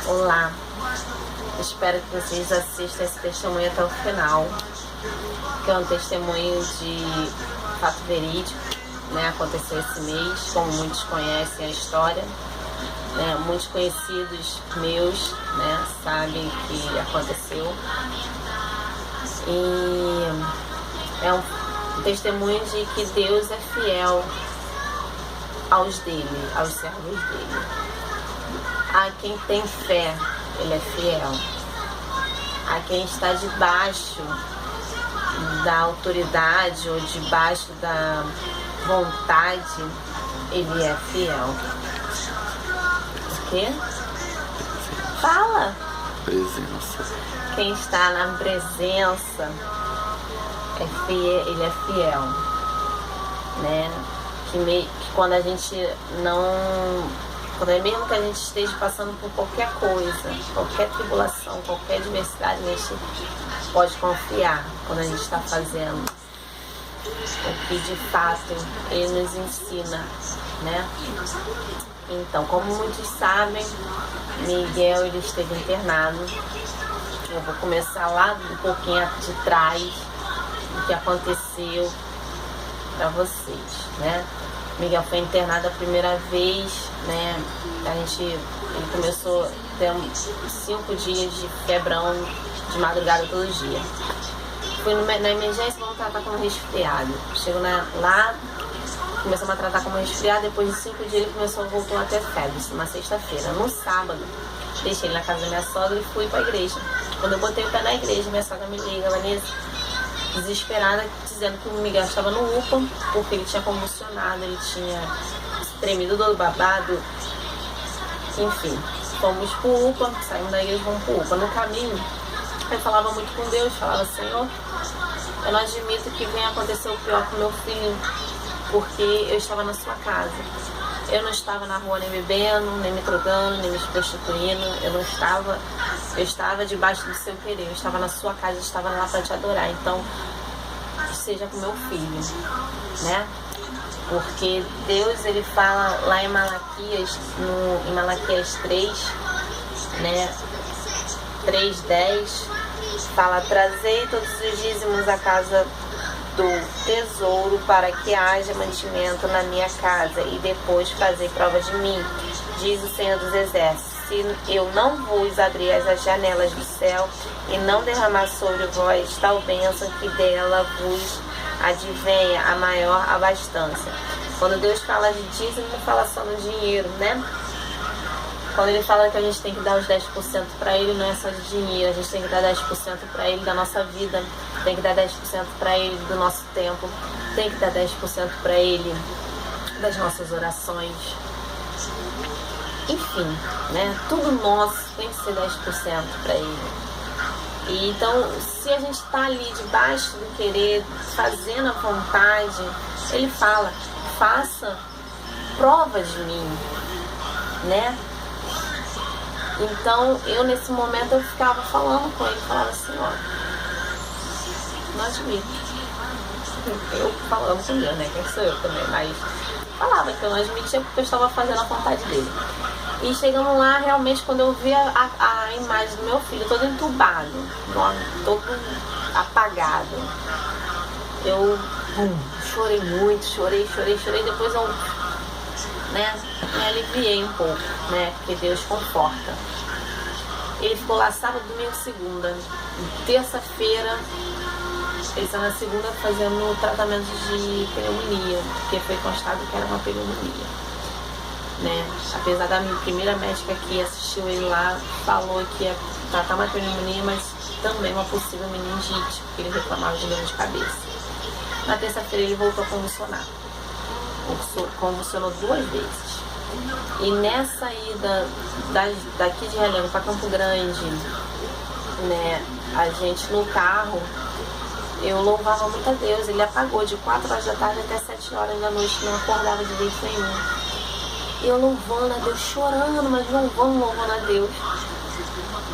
Olá, espero que vocês assistam esse testemunho até o final, que é um testemunho de fato verídico, né? Aconteceu esse mês, como muitos conhecem a história, né? Muitos conhecidos meus, né, sabem que aconteceu. E é um testemunho de que Deus é fiel aos dele, aos servos dele. A quem tem fé, ele é fiel. A quem está debaixo da autoridade ou debaixo da vontade, ele é fiel. O quê? Fala! Presença. Quem está na presença, ele é fiel. Né? Que quando a gente mesmo que a gente esteja passando por qualquer coisa, qualquer tribulação, qualquer adversidade, a gente pode confiar quando a gente está fazendo o que de fato ele nos ensina, né? Então, como muitos sabem, Miguel ele esteve internado. Eu vou começar lá um pouquinho de trás do que aconteceu para vocês, né? Miguel foi internado a primeira vez, né? Ele começou a ter 5 dias de febrão de madrugada todo dia. Fui na emergência, vamos tratar como resfriado. Chegou lá, começamos a tratar como resfriado. Depois de 5 dias ele voltou a ter febre, na sexta-feira. No sábado, deixei ele na casa da minha sogra e fui para a igreja. Quando eu botei o pé na igreja, minha sogra me liga, Vanessa, desesperada, dizendo que o Miguel estava no UPA, porque ele tinha convulsionado, ele tinha tremido do babado. Enfim, fomos pro UPA, saímos da igreja e fomos pro UPA. No caminho, eu falava muito com Deus, falava, Senhor, eu não admito que venha acontecer o pior com meu filho, porque eu estava na sua casa. Eu não estava na rua nem bebendo, nem me drogando, nem me prostituindo. Eu estava debaixo do seu querer. Eu estava na sua casa, eu estava lá para te adorar. Então, seja com meu filho, né? Porque Deus, ele fala lá em Malaquias, em Malaquias 3, né? 3:10, fala, trazei todos os dízimos à casa do tesouro para que haja mantimento na minha casa e depois fazer prova de mim, diz o Senhor dos Exércitos. Se eu não vos abrir as janelas do céu e não derramar sobre vós tal bênção que dela vos advenha a maior abastança. Quando Deus fala de dízimo, não fala só no dinheiro, né? Quando ele fala que a gente tem que dar os 10% para ele, não é só de dinheiro, a gente tem que dar 10% para ele da nossa vida, tem que dar 10% para ele do nosso tempo, tem que dar 10% para ele das nossas orações. Enfim, né? Tudo nosso tem que ser 10% para ele. E então, se a gente está ali debaixo do querer, fazendo a vontade, ele fala, faça prova de mim, né? Então, eu nesse momento eu ficava falando com ele, falava assim, ó, não admito. Eu falando com Deus, né? Quem sou eu também, mas falava que eu não admitia porque eu estava fazendo a vontade dele. E chegamos lá, realmente, quando eu vi a imagem do meu filho todo entubado, todo apagado, eu chorei muito, chorei, depois eu, né, me aliviei um pouco, né, porque Deus conforta. Ele ficou lá sábado, domingo, segunda. Terça-feira, ele está na segunda fazendo tratamento de pneumonia, porque foi constado que era uma pneumonia, né? Apesar da minha primeira médica que assistiu ele lá, falou que ia tratar uma pneumonia, mas também uma possível meningite, porque ele reclamava de dor de cabeça. Na terça-feira ele voltou a convulsionar. Convulsionou 2 vezes. E nessa ida daqui de Realengo para Campo Grande, né, a gente no carro, eu louvava muito a Deus. Ele apagou de 4 horas da tarde até 7 horas da noite, não acordava de jeito nenhum. Eu louvando a Deus, chorando, mas louvando a Deus.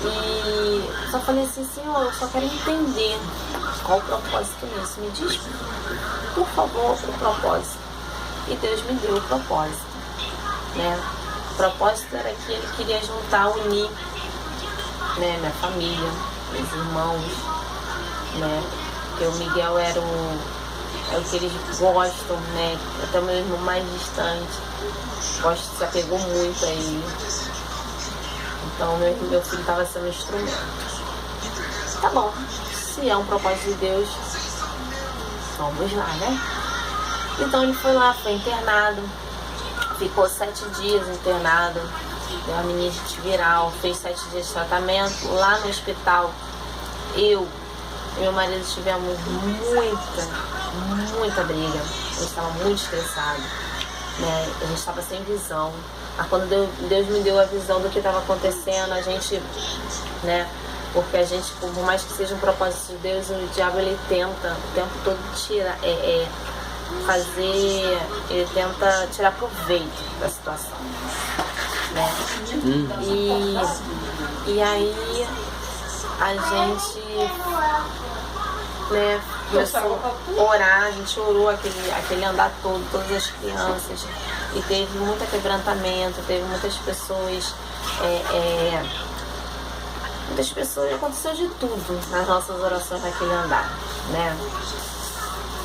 E só falei assim, Senhor, eu só quero entender qual o propósito nisso. Me diz, por favor, o propósito. E Deus me deu o propósito, né? O propósito era que ele queria juntar, unir né? Minha família, meus irmãos, né? Porque o Miguel é o que eles gostam, né? Até o meu irmão mais distante se apegou muito a ele. Então meu filho estava sendo um instrumento. Tá bom, se é um propósito de Deus, vamos lá, né? Então ele foi lá, foi internado, ficou 7 dias internado, deu uma meningite viral, fez 7 dias de tratamento. Lá no hospital, eu e meu marido tivemos muita briga. A gente estava muito estressado, né? A gente estava sem visão. Mas quando Deus me deu a visão do que estava acontecendo, a gente, né? Porque a gente, por mais que seja um propósito de Deus, o diabo ele tenta o tempo todo ele tenta tirar proveito da situação, né? E aí a gente, né, começou a orar, a gente orou aquele andar todo, todas as crianças, e teve muito quebrantamento, teve muitas pessoas, aconteceu de tudo nas nossas orações naquele andar, né?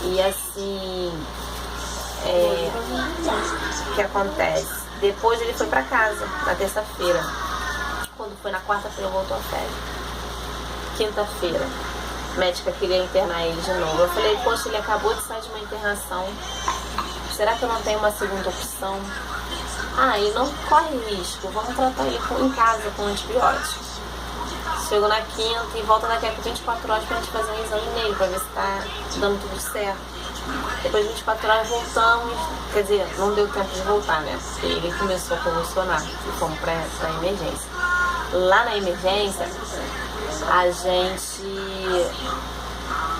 E assim, o que acontece? Depois ele foi pra casa, na terça-feira. Quando foi na quarta-feira, voltou a febre. Quinta-feira, a médica queria internar ele de novo. Eu falei, poxa, ele acabou de sair de uma internação. Será que eu não tenho uma segunda opção? E não corre risco, vamos tratar ele em casa com antibiótico. Chegou na quinta e volta daqui a 24 horas pra gente fazer um exame nele, pra ver se tá dando tudo certo. Depois de 24 horas voltamos, quer dizer, não deu tempo de voltar, né? Porque ele começou a convulsionar e fomos pra emergência. Lá na emergência,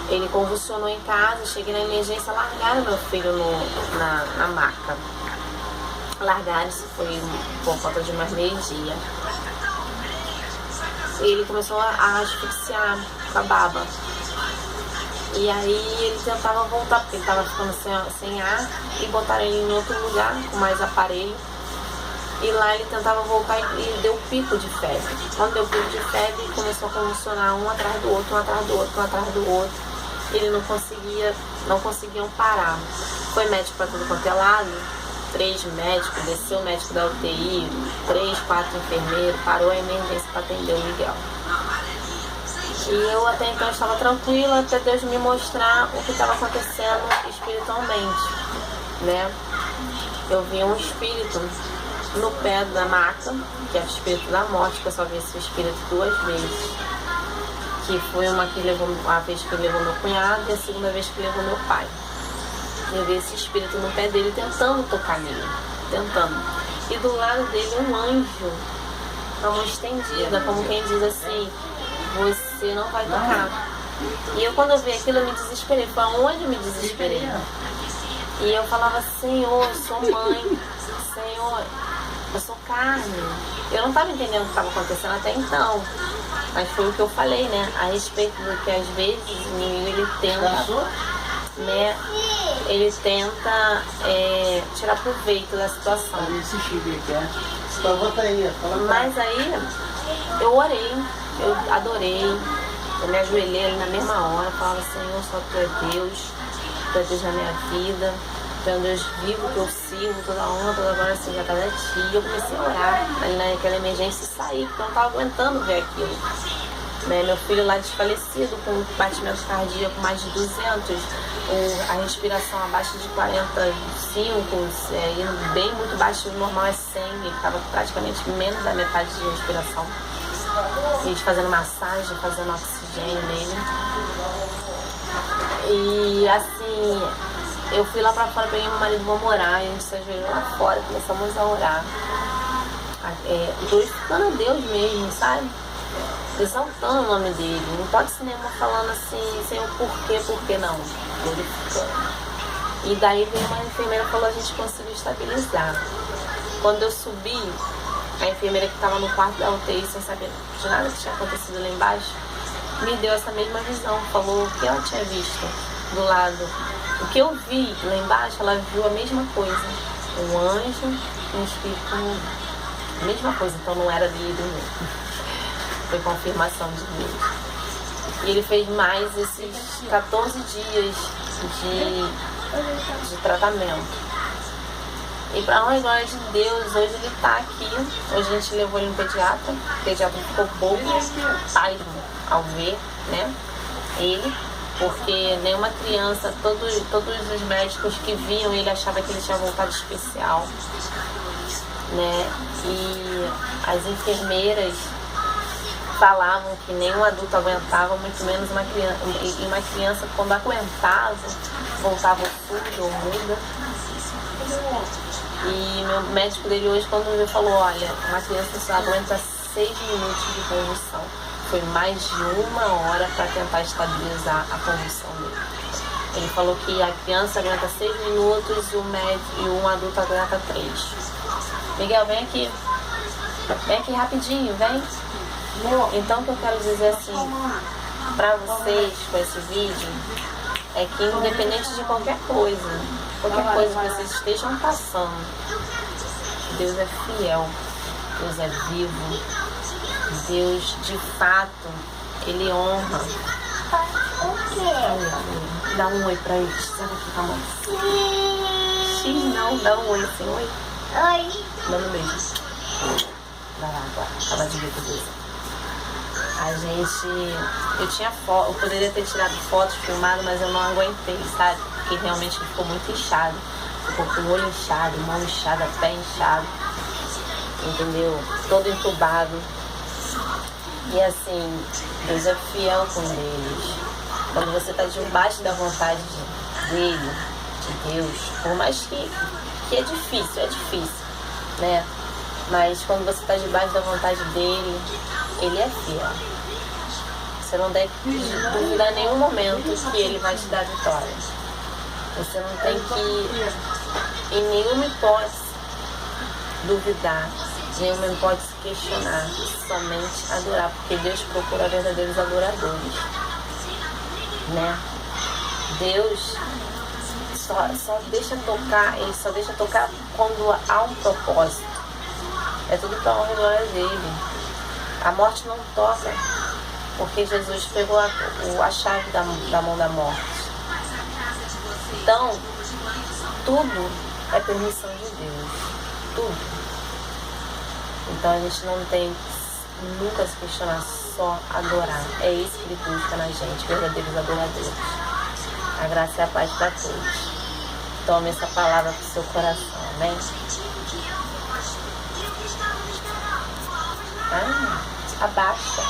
ele convulsionou em casa, cheguei na emergência, largaram meu filho na maca. Largaram, isso foi por falta de mais meio-dia. Ele começou a asfixiar com a baba. E aí ele tentava voltar, porque ele estava ficando sem ar, e botaram ele em outro lugar, com mais aparelho. E lá ele tentava voltar e deu pico de febre. Quando deu pico de febre, ele começou a convulsionar um atrás do outro, um atrás do outro, um atrás do outro. Ele não conseguiam parar. Foi médico para tudo quanto é lado, 3 médicos, desceu o médico da UTI, 3, 4 enfermeiros, parou a emergência para atender o Miguel. E eu até então estava tranquila, até Deus me mostrar o que estava acontecendo espiritualmente, né? Eu vi um espírito no pé da maca, que é o espírito da morte, que eu só vi esse espírito 2 vezes. Que foi uma vez que levou meu cunhado e a segunda vez que levou meu pai. Eu vi esse espírito no pé dele tentando tocar nele, tentando. E do lado dele um anjo, a mão estendida, como quem diz assim, você não vai tocar. E eu quando eu vi aquilo eu me desesperei, foi onde eu me desesperei. E eu falava, Senhor, eu sou mãe, Senhor, eu sou carne. Eu não estava entendendo o que estava acontecendo até então. Mas foi o que eu falei, né? A respeito do que às vezes o inimigo ele tenta, né? Ele tenta tirar proveito da situação. Mas aí eu orei, eu adorei, eu me ajoelhei ali na mesma hora, falava, Senhor, só Tu é Deus na minha vida, Tu é um Deus vivo que eu sirvo, toda honra, toda glória seja cada Ti. E eu comecei a orar ali naquela emergência e saí, porque eu não estava aguentando ver aquilo. Né? Meu filho lá desfalecido, com batimento cardíaco mais de 200, a respiração abaixo de 45, indo bem muito baixo, o normal é 100, ele estava praticamente menos da metade de respiração. Eles fazendo massagem, fazendo oxigênio nele. E assim, eu fui lá pra fora, peguei meu marido, vamos orar, a gente se ajoelhou lá fora, começamos a orar. Glorificando a Deus mesmo, sabe? Exaltando o nome dele. Não pode cinema falando assim, sem o porquê não. Glorificando. E daí veio uma enfermeira e falou, a gente conseguiu estabilizar. Quando eu subi, a enfermeira que estava no quarto da UTI, sem saber de nada que tinha acontecido lá embaixo, me deu essa mesma visão, falou o que ela tinha visto do lado. O que eu vi lá embaixo, ela viu a mesma coisa. Um anjo, um espírito, a mesma coisa, então não era livre mesmo. Foi confirmação de Deus. E ele fez mais esses 14 dias de tratamento. E para honra e glória de Deus, hoje ele está aqui. Hoje a gente levou ele no pediatra. O pediatra ficou bobo, pasmo ao ver, né? Ele, porque nenhuma criança, todos os médicos que viam ele achavam que ele tinha voltado especial, né? E as enfermeiras falavam que nenhum adulto aguentava, muito menos uma criança. E uma criança, quando aguentava, voltava surdo ou muda. E meu médico dele hoje, quando me falou, olha, uma criança só aguenta 6 minutos de convulsão. Foi mais de 1 hora para tentar estabilizar a convulsão dele. Ele falou que a criança aguenta 6 minutos e um adulto aguenta 3. Miguel, vem aqui. Vem aqui rapidinho, vem. Então o que eu quero dizer assim, para vocês com esse vídeo, é que independente de qualquer coisa que vocês estejam passando, Deus é fiel, Deus é vivo, Deus de fato, Ele honra. O quê? Dá um oi pra eles, sai daqui com a mão. Não, dá um oi assim, oi. Oi. Dando um beijo. Vai lá agora, acaba de ver tudo isso. A gente, eu poderia ter tirado fotos, filmado, mas eu não aguentei, sabe? Porque realmente ele ficou muito inchado. Ficou com o olho inchado, mão inchada, pé inchado, entendeu? Todo entubado. E assim, Deus é fiel com eles. Quando você está debaixo da vontade dele, de Deus, por mais que é difícil, né? Mas quando você está debaixo da vontade dele, ele é fiel. Você não deve duvidar em nenhum momento que ele vai te dar vitória. Você não tem que, em nenhuma hipótese, duvidar, em nenhuma hipótese questionar, somente adorar, porque Deus procura verdadeiros adoradores, né? Deus só deixa tocar, ele só deixa tocar quando há um propósito. É tudo para a honra e glória dele. A morte não toca, porque Jesus pegou a chave da mão da morte. Então, tudo é permissão de Deus. Tudo. Então a gente não tem que nunca se questionar, só adorar. É isso que ele busca na gente, verdadeiros adoradores. A graça e a paz para todos. Tome essa palavra para o seu coração, amém? Abaixa.